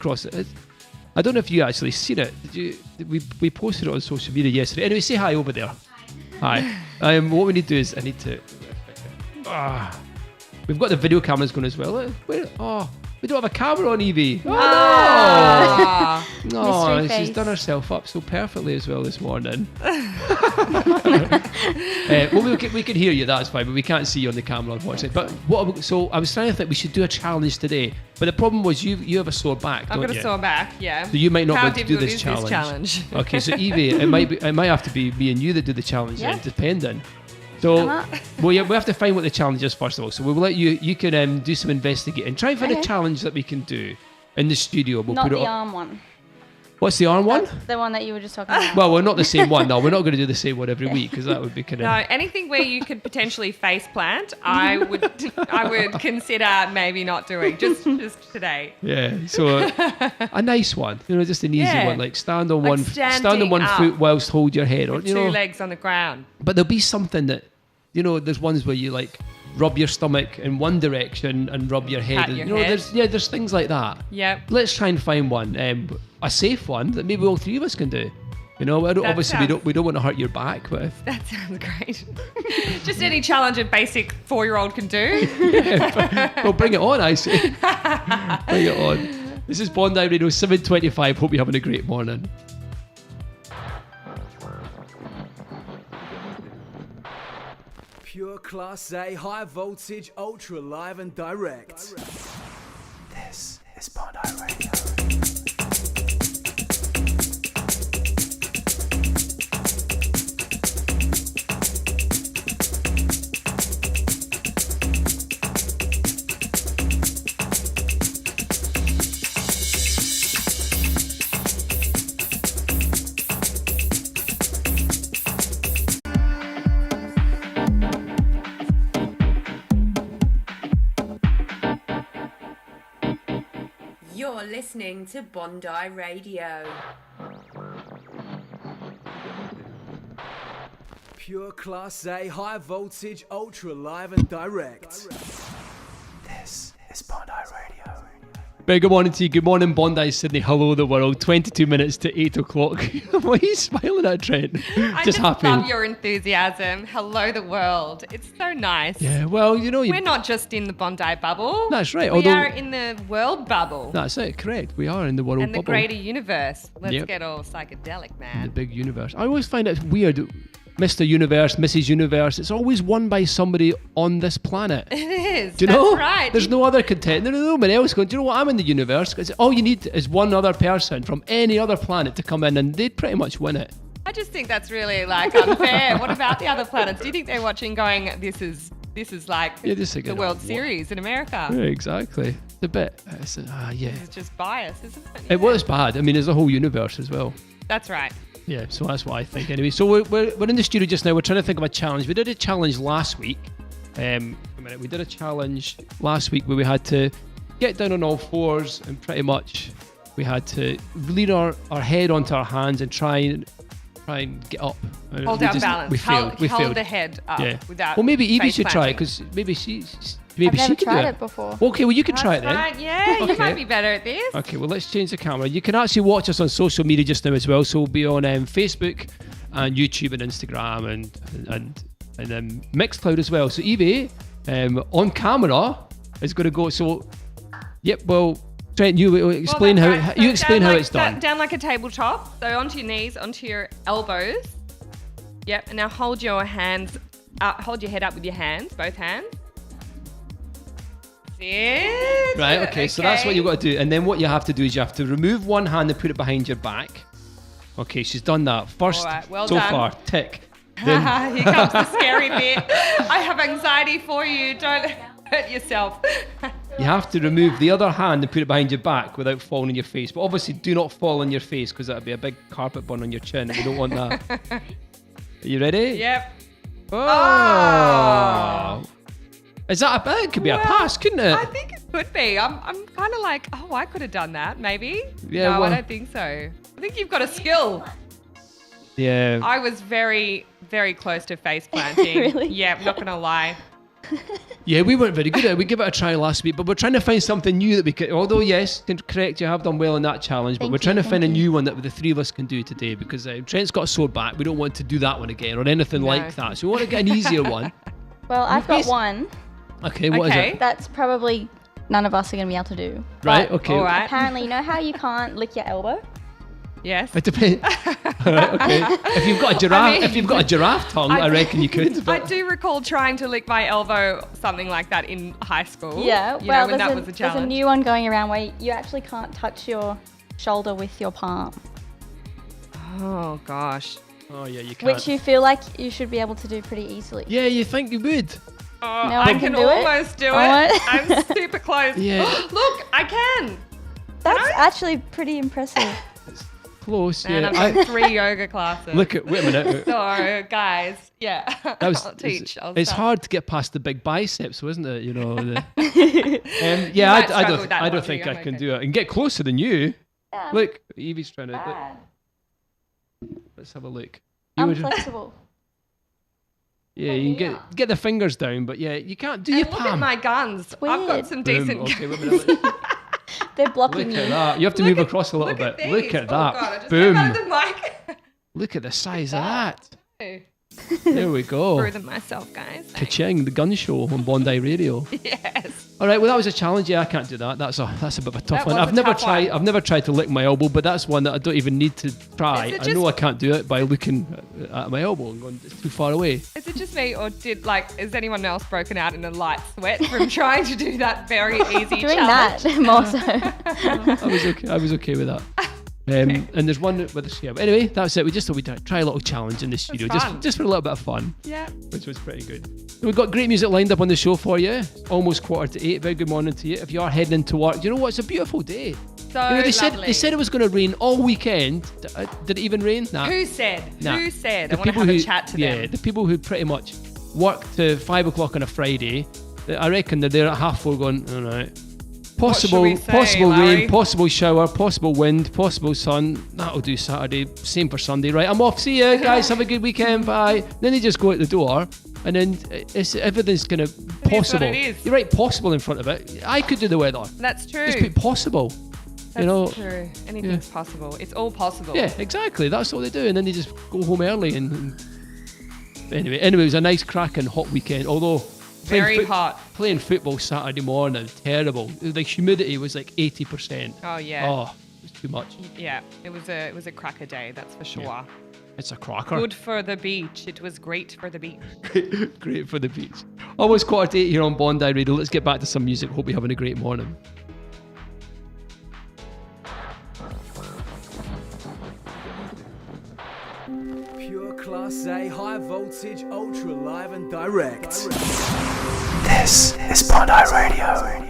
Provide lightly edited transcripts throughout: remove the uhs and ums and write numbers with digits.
across it. I don't know if you actually seen it. Did you? We posted it on social media yesterday. Anyway, say hi over there. Hi. What we need to do is I need to. We've got the video cameras going as well. Where? Oh, we don't have a camera on Evie. Oh no! No, she's done herself up so perfectly as well this morning. Well, we can hear you. That's fine, but we can't see you on the camera, unfortunately. But so I was trying to think we should do a challenge today. But the problem was you have a sore back. I've got a sore back. Yeah. So you might not How be able to do this challenge. Okay, so Evie, it might have to be me and you that do the challenge, then, depending. So, we have to find what the challenge is first of all. So we'll let you can do some investigating. Try and find a challenge that we can do in the studio. We'll not put it the up. arm one. What's the arm one? The one that you were just talking about. Well, we're not the same one. No, we're not going to do the same one every week because that would be kind of... No, anything where you could potentially face plant, I would consider maybe not doing just today. Yeah, so a nice one, just an easy one, like stand on one foot whilst hold your head, or two legs on the ground. But there'll be something that, there's ones where you like rub your stomach in one direction and rub your head. Pat your head. There's things like that. Yep. Let's try and find one, a safe one that maybe all three of us can do. We don't want to hurt your back, but that sounds great. Just any challenge a basic 4-year-old can do. Well, bring it on, I say. Bring it on. This is Bondi Radio 725. Hope you're having a great morning. Pure Class A, high voltage, ultra live and direct. This is Bondi Radio. You're listening to Bondi Radio. Pure Class A, high voltage, ultra live and direct. This is Bondi Radio. Very good morning to you. Good morning, Bondi, Sydney. Hello, the world. 22 minutes to 8 o'clock. Why are you smiling at, Trent? I just happy. Love your enthusiasm. Hello, the world. It's so nice. Yeah, well, we're not just in the Bondi bubble. That's right. We are in the world bubble. That's it, correct. We are in the world bubble. And the greater universe. Let's get all psychedelic, man. The big universe. I always find it weird. Mr. Universe, Mrs. Universe, it's always won by somebody on this planet. It is. Do you know? That's right. There's no other contender. There's no one else going, do you know what? I'm in the universe. Because all you need is one other person from any other planet to come in and they'd pretty much win it. I just think that's really unfair. What about the other planets? Do you think they're watching going, this is like the World Series in America? Yeah, exactly. It's a bit, It's just bias, isn't it? Yeah. It was bad. I mean, there's a whole universe as well. That's right. Yeah, so that's what I think anyway. So we're in the studio just now. We're trying to think of a challenge. We did a challenge last week. We did a challenge last week where we had to get down on all fours and pretty much we had to lean our head onto our hands and try and get up. Hold our balance. We failed. Hold the head up without. Well, maybe Evie should try it planting. because maybe she I've never can tried do it before. Okay, well you can try it then. Right. Yeah, Okay. you might be better at this. Okay, well let's change the camera. You can actually watch us on social media just now as well. So we'll be on Facebook and YouTube and Instagram and Mixcloud as well. So Evie on camera is going to go. So yep. Well, Trent, you explain how it's done. Down like a tabletop. So onto your knees, onto your elbows. Yep. And now hold your hands. Hold your head up with your hands, both hands. Right, okay, so that's what you've got to do. And then what you have to do is you have to remove one hand and put it behind your back. Okay, she's done that. First, well so done. far, tick. Here comes the scary bit. I have anxiety for you. Don't hurt yourself. You have to remove the other hand and put it behind your back without falling on your face. But obviously, do not fall on your face because that would be a big carpet burn on your chin. And we don't want that. Are you ready? Yep. Oh. Is that it could be a pass, couldn't it? I think it could be. I'm kind of like, I could have done that, maybe. Yeah, no, I don't think so. I think you've got a skill. Yeah. I was very, very close to face planting. Really? Yeah, I'm not going to lie. Yeah, we weren't very good at it. We gave it a try last week, but we're trying to find something new that we could. Although, yes, correct, you have done well in that challenge, but we're trying to find a new one that the three of us can do today because Trent's got a sore back. We don't want to do that one again or anything like that. So we want to get an easier one. Well, I've got one. Okay, what is it? That's probably none of us are going to be able to do. Right, okay. All right. Apparently, you know how you can't lick your elbow? Yes. It depends. Right, okay. If you've got a giraffe tongue, I reckon you could. But I do recall trying to lick my elbow, something like that, in high school. Yeah, you know, when that was a there's challenge. a new one going around where you actually can't touch your shoulder with your palm. Oh gosh. Oh yeah, you can't. Which you feel like you should be able to do pretty easily. Yeah, you think you would. Oh, No I one can can do it? almost do it. What? I'm super close. Yeah. Look, I can. That's actually pretty impressive. Close. And Yeah. I've got 3 yoga classes. Wait a minute. So, guys, yeah, I'll teach. It's hard to get past the big biceps, wasn't it? You know. Yeah, might I struggle with that don't one, think too. I I'm can okay. do it. And get closer than you. Yeah. Look, Evie's trying to. Let's have a look. I'm flexible. Yeah, you can get the fingers down, but yeah, you can't do your And look at palm. my guns. I've got weird. some Boom. decent Okay, wait a minute. Look They're blocking at you. that. You have to Look move at- across a little bit. these. Look at Oh, that. God, I just Boom. got the mic. Look at the size of that. Through There we go. them myself, guys. Ka-ching, the gun show on Bondi Radio. Yes. All right, well that was a challenge. Yeah, I can't do that. That's a bit of a tough That one. was I've a never tough tried. one. I've never tried to lick my elbow, but that's one that I don't even need to try. Is it I know I just- can't do it by looking at my elbow and going, it's too far away. Is it just me, or is anyone else broken out in a light sweat from trying to do that very easy Doing challenge? that more so. I was okay with that. And there's one with this. Yeah, but anyway, that's it. We just thought we'd try a little challenge in the studio, fun. just for a little bit of fun, Yeah. which was pretty good. So we've got great music lined up on the show for you. Almost 7:45. Very good morning to you. If you are heading into work, you know what? It's a beautiful day. So You know, they lovely. said it was going to rain all weekend. Did it even rain? Nah. Who said? Nah. Who said? The I want to people have who- a chat to Yeah, them. the people who pretty much work to 5 o'clock on a Friday, I reckon they're there at 4:30 going, all right. Possible we say, rain, Larry? possible shower, possible wind, possible sun. That'll do Saturday. Same for Sunday, right? I'm off. See you guys. Have a good weekend. Bye. Then they just go out the door, and then everything's kind of possible. it is. You're right, possible in front of it. I could do the weather. That's true. Just put possible. That's you know. true. Anything's possible. It's all possible. Yeah, exactly. That's what they do, and then they just go home early. And anyway, it was a nice cracking hot weekend. Although Very hot. Playing football Saturday morning, terrible. The humidity was like 80%. Oh yeah. Oh, it was too much. Yeah. It was a cracker day. That's for sure. Yeah. It's a cracker. Good for the beach. It was great for the beach. Great for the beach. Almost 7:45 here on Bondi Radio. Let's get back to some music. Hope you're having a great morning. Pure Class A, high voltage, ultra live and direct. This is Bondi Radio.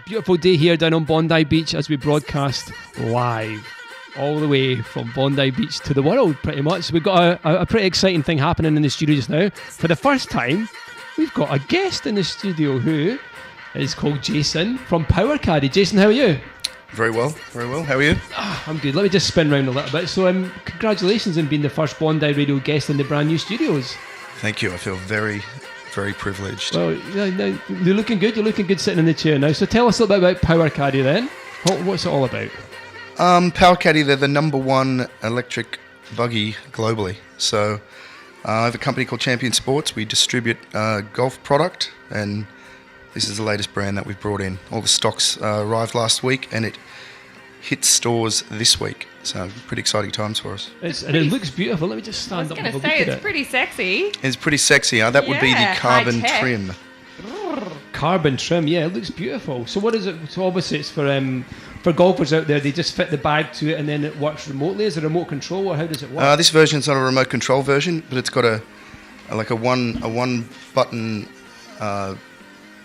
Beautiful day here down on Bondi Beach as we broadcast live all the way from Bondi Beach to the world, pretty much. We've got a pretty exciting thing happening in the studio just now. For the first time, we've got a guest in the studio who is called Jason from Power Caddy. Jason, how are you? Very well, very well. How are you? I'm good. Let me just spin round a little bit. So, congratulations on being the first Bondi Radio guest in the brand new studios. Thank you. I feel very, very privileged. Well, you're looking good. You're looking good sitting in the chair now. So, tell us a little bit about Power Caddy then. What's it all about? Power Caddy, they're the #1 electric buggy globally. So I have a company called Champion Sports. We distribute golf product, and this is the latest brand that we've brought in. All the stocks arrived last week, and it hits stores this week. So pretty exciting times for us. And it looks beautiful. Let me just I was stand up going and to have a say look at it's it. pretty sexy. It's pretty sexy. That would be the Yeah, carbon high-tech. trim. Carbon trim, yeah, it looks beautiful. So what is it? So obviously it's for golfers out there. They just fit the bag to it and then it works remotely. Is it remote control or how does it work? This version's not a remote control version, but it's got a like a one button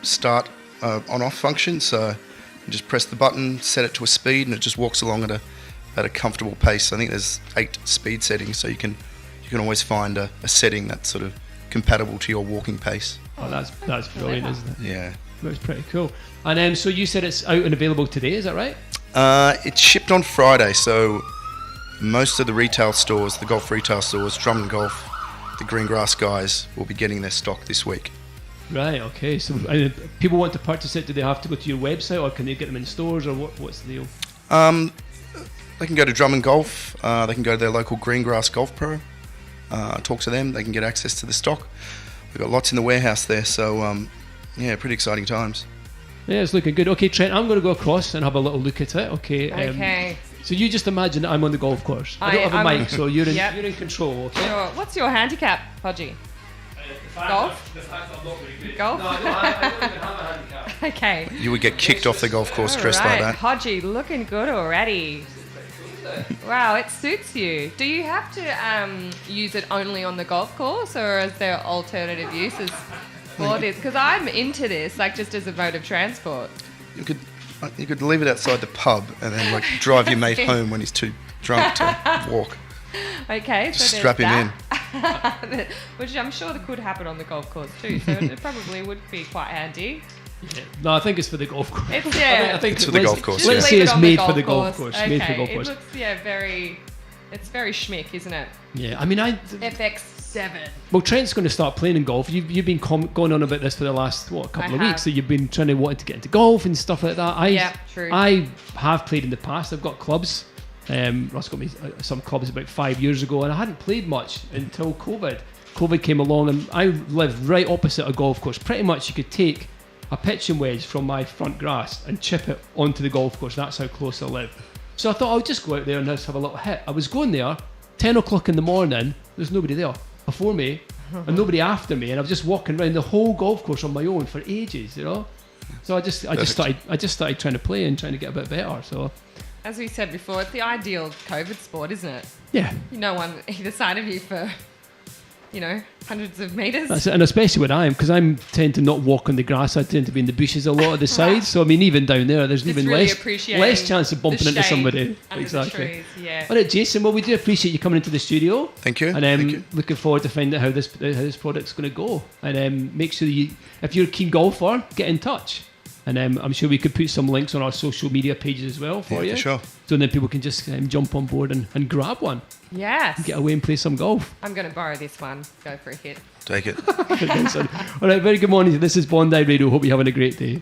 start on-off function. So you just press the button, set it to a speed, and it just walks along at a comfortable pace. I think there's 8 speed settings, so you can always find a setting that's sort of compatible to your walking pace. Oh, that's brilliant, isn't it? Yeah. That's pretty cool. And so you said it's out and available today, is that right? It shipped on Friday, so most of the retail stores, the golf retail stores, Drum and Golf, the Green Grass guys will be getting their stock this week. Right, okay. So people want to purchase it, do they have to go to your website, or can they get them in stores, or what's the deal? They can go to Drum and Golf, they can go to their local Green Grass Golf Pro, talk to them, they can get access to the stock. We've got lots in the warehouse there, so yeah, pretty exciting times. Yeah, it's looking good. Okay, Trent, I'm going to go across and have a little look at it. Okay. Okay. So you just imagine that I'm on the golf course. I don't have a mic, so you're in, Yep. you're in control. Okay. Sure. What's your handicap, Hodgie? Golf? The fact I'm not very good. Golf? No, I don't even have a handicap. Okay. You would get kicked off the golf course All dressed right, like that. Hodgie, looking good already. Wow, it suits you. Do you have to use it only on the golf course, or is there alternative uses for this? Because I'm into this, like just as a mode of transport. You could leave it outside the pub and then like drive your mate home when he's too drunk to walk. Okay, Just so strap him in. Which I'm sure that could happen on the golf course too, so it probably would be quite handy. Yeah. No, I think it's for the golf course. It's, yeah. I think It's for the golf course, Let's yeah. say leave it it's on the made for the golf course. Okay. Made for the golf course. It looks, it's very schmick, isn't it? Yeah, I mean, FX7. well, Trent's going to start playing in golf. You've been going on about this for the last couple of weeks. So you've been wanting to get into golf and stuff like that. Yeah, true. I have played in the past. I've got clubs. Ross got me some clubs about 5 years ago, and I hadn't played much until COVID. COVID came along, and I lived right opposite a golf course. Pretty much, you could take a pitching wedge from my front grass and chip it onto the golf course. That's how close I live. So I thought I'll just go out there and just have a little hit. I was going there, 10 o'clock in the morning, there's nobody there before me and nobody after me, and I was just walking around the whole golf course on my own for ages, you know. So I just started trying to play and trying to get a bit better. So As we said before, it's the ideal COVID sport, isn't it? yeah, No one either side of you for, hundreds of meters. that's it. And especially when because I tend to not walk on the grass. I tend to be in the bushes a lot of the sides. So I mean, even down there, there's even really less appreciating chance of bumping the into shade somebody. under Exactly. the trees, yeah. All right, Jason. Well, we do appreciate you coming into the studio. Thank you. And Thank you. looking forward to finding out how this product's going to go. And make sure if you're a keen golfer, get in touch. And I'm sure we could put some links on our social media pages as well for you. For sure. So then people can just jump on board and grab one. Yes. Get away and play some golf. I'm going to borrow this one. Go for a hit. Take it. All right, very good morning. This is Bondi Radio. Hope you're having a great day.